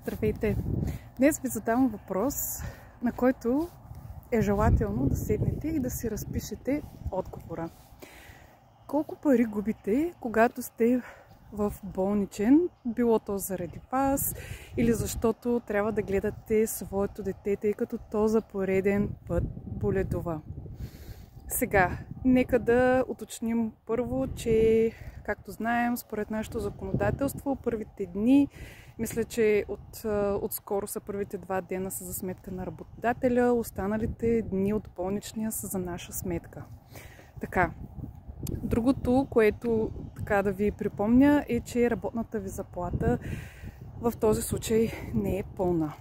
Здравейте! Днес ви задавам въпрос, на който е желателно да седнете и да си разпишете отговора. Колко пари губите, когато сте в болничен, било то заради вас или защото трябва да гледате своето дете, тъй като то за пореден път боледува? Сега, нека да уточним първо, че, както знаем, според нашето законодателство, първите дни, мисля, че отскоро са първите 2 дена са за сметка на работодателя, останалите дни от болничния са за наша сметка. Така, другото, което така да ви припомня, е, че работната ви заплата в този случай не е пълна.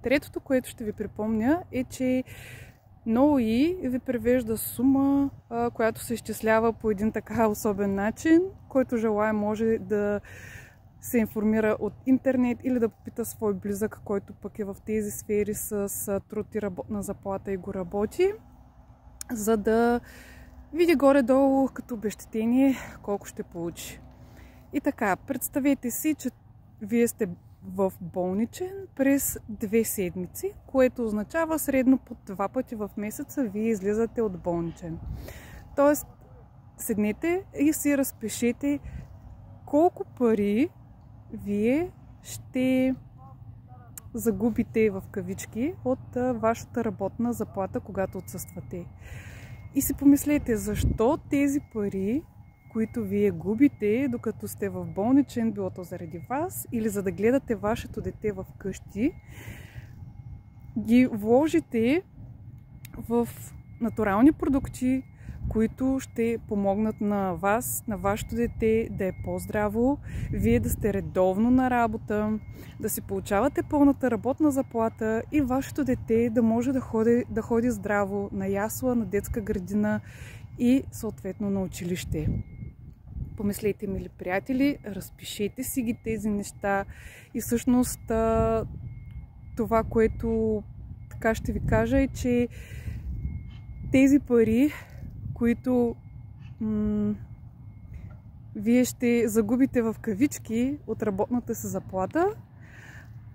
Третото, което ще ви припомня, е, че НОИ ви превежда сума, която се изчислява по един така особен начин, който желае може да се информира от интернет или да попита свой близък, който пък е в тези сфери с труд и работна заплата и го работи, за да види горе-долу като обезщетение колко ще получи. И така, представете си, че вие сте в болничен през 2 седмици, което означава средно по 2 пъти в месеца вие излизате от болничен. Тоест, седнете и си разпишете колко пари вие ще загубите в кавички от вашата работна заплата, когато отсъствате. И си помислете, защо тези пари, които вие губите, докато сте в болничен, било то заради вас или за да гледате вашето дете в къщи, ги вложите в натурални продукти, които ще помогнат на вас, на вашето дете да е по-здраво, вие да сте редовно на работа, да си получавате пълната работна заплата и вашето дете да може да ходи здраво на ясла, на детска градина и съответно на училище. Помислете, мили приятели, разпишете си ги тези неща и всъщност това, което така ще ви кажа, е, че тези пари, които вие ще загубите в кавички от работната си заплата,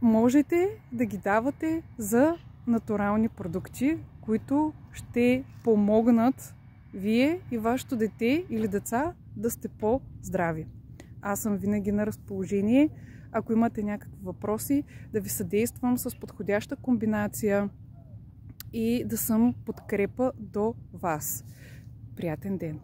можете да ги давате за натурални продукти, които ще помогнат вие и вашето дете или деца да сте по-здрави. Аз съм винаги на разположение, ако имате някакви въпроси, да ви съдействам с подходяща комбинация и да съм подкрепа до вас. Приятен ден!